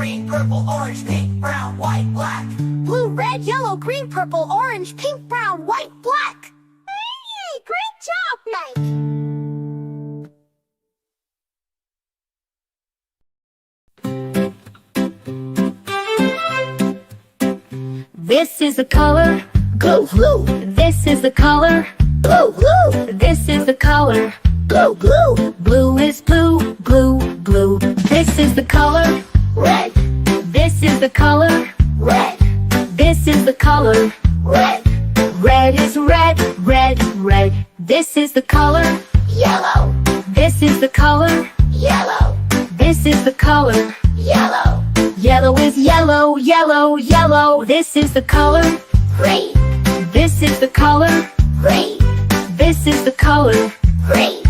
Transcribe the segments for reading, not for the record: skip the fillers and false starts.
green, purple, orange, pink, brown, white, black. Blue, red, yellow, green, purple, orange, pink, brown, white, black. Hey, great job, Mike! This is the color Blue, blue, This is the color blue, blue, This is the color blue, blue. Blue is blue, blue, blue. This is the color Red, This is the color red, This is the color red. Red is red, red, red. This is the color Yellow, This is the color yellow, This is the color yellow. Yellow is yellow, yellow, yellow. This is the color Green, This is the color green, This is the color green.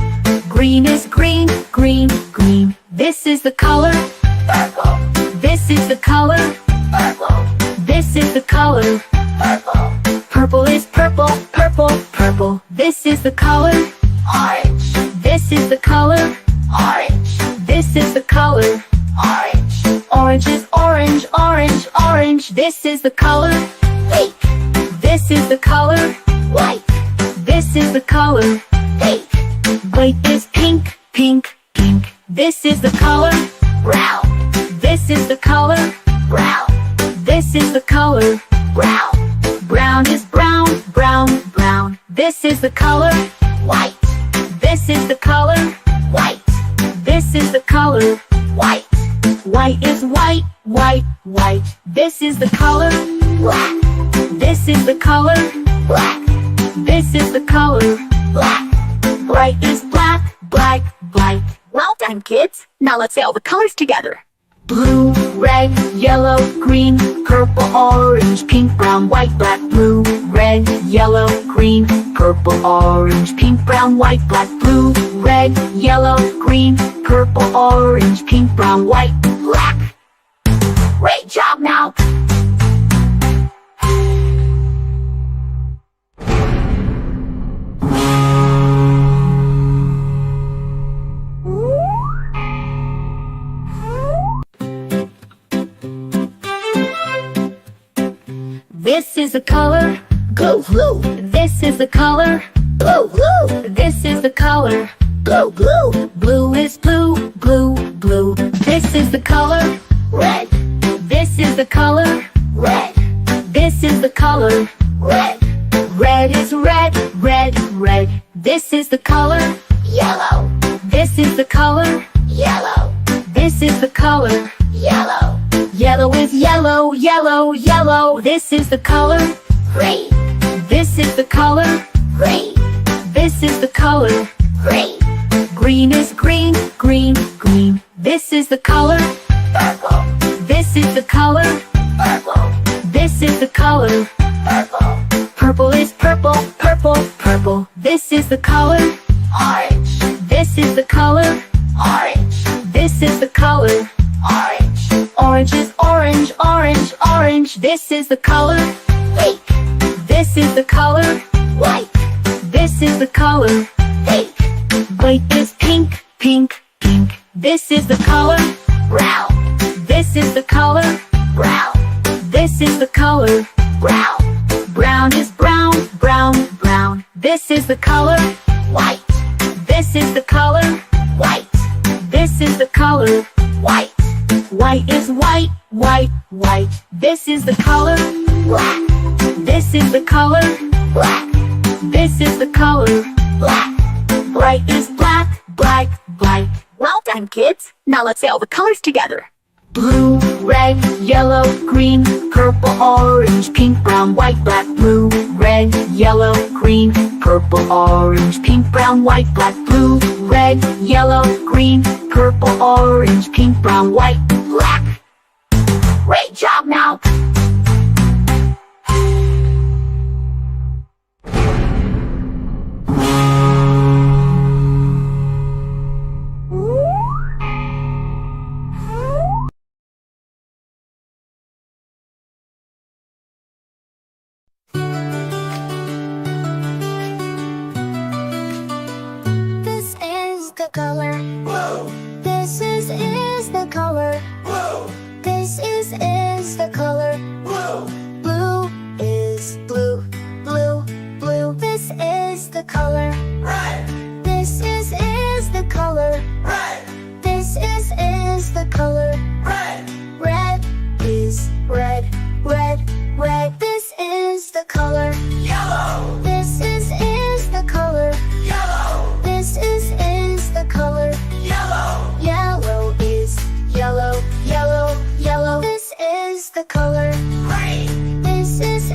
Green is green, green, green. This is the color Purple, This is the color purple, This is the color purple. Purple is purple, purple, purple. This is the color Orange, This is the color orange, This is the color orange. Orange is orange, orange, orange. This is the color Pink, This is the color white, This is the color pink. White is pink, pink, pink. This is the color Brown, This is the color brown, This is the color brown. Brown is brown, brown, brown. This is the color White, This is the color white, This is the color white. White is white, white, white. This is the color Black, This is the color black, This is the color black. Bright is black, black, black. Well done, kids. Now let's say all the colors together. Blue, red, yellow, green, purple, orange, pink, brown, white, black. Blue, red, yellow, green, purple, orange, pink, brown, white, black. Blue, red, yellow, green, purple, orange, pink, brown, white, black. Great job now. This is the color Blue, blue, This is the color blue, blue, This is the color blue, blue. Blue is blue, blue, blue. This is the color Red, This is the color red, This is the color red. Red is red, red, red. This is the color Yellow, This is the color yellow, This is the color yellow. Yellow is yellow, yellow, yellow. This is the color Green, This is the color green, This is the color green. Green is green, green, green. This is the color Purple, This is the color purple, This is the color purple. Purple is purple, purple, purple. This is the color Orange, This is the color orange, This is the color orange. Orange is orange, orange, orange. This is the color Pink, This is the color white, This is the color pink. White is pink, pink, pink. This is the color Brown, This is the color brown, This is the color brown. Brown is brown, brown, brown. This is the color White, This is the color white, This is the color white. White is white, white, white. This is the color Black, This is the color black, This is the color black. Bright is black, black, black. Well done, kids. Now let's say all the colors together. Blue, red, yellow, green, purple, orange, pink, brown, white, black. Blue, red, yellow, green, purple, orange, pink, brown, white, black. Blue, red, yellow, green, purple, orange, pink, brown, white, black. Great job now. color. Blue, This is the color. blue, This is the color Blue. blue. Is blue, blue, blue. This is the color Red. This is the color Red. This is the color Red. red. Is red, red, red. This is the color Yellow. This is the color Yellow. This is the color Yellow. yellow. Is yellow, yellow, yellow. This is the color Green. This is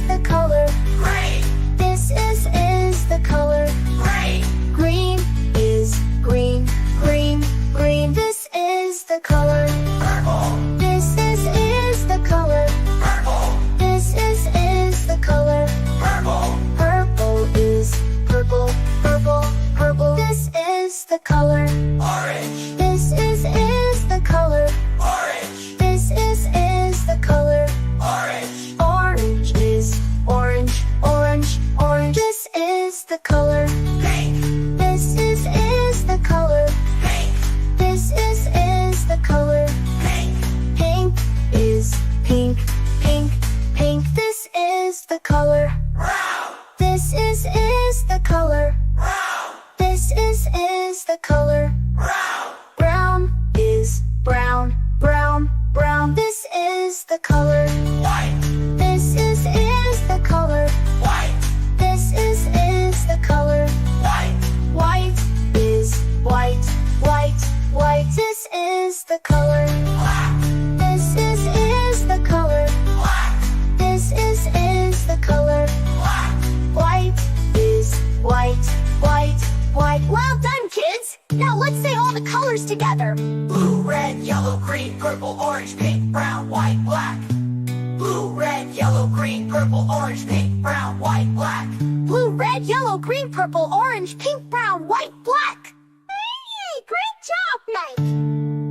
the color Green. This is the color Green. green. Is green, green, green. This is the color Purple. This is the color Purple. This is the color Purple. purple. Is purple, purple, purple. This is the color Orange. This is the color Orange. This is the color Orange. orange. Is orange, orange, orange. This is the color Pink. This is the color Pink. This is the color Pink. pink. Is pink, pink, pink. This is the color Brown. This is the color Brown. This is the color Brown. brown. Is brown, brown, brown. This is the color White. This is the color White. This is the color White. white. Is white, white, white. This is the color Black. This is the color Black. This is the color Black. white. Is white, white, white. Well done, kids! Now let's say all the colors together. Blue, red, yellow, green, purple, orange, pink, brown, white, black. Blue, red, yellow, green, purple, orange, pink, brown, white, black. Blue, red, yellow, green, purple, orange, pink, brown, white, black. Hey, great job, Mike!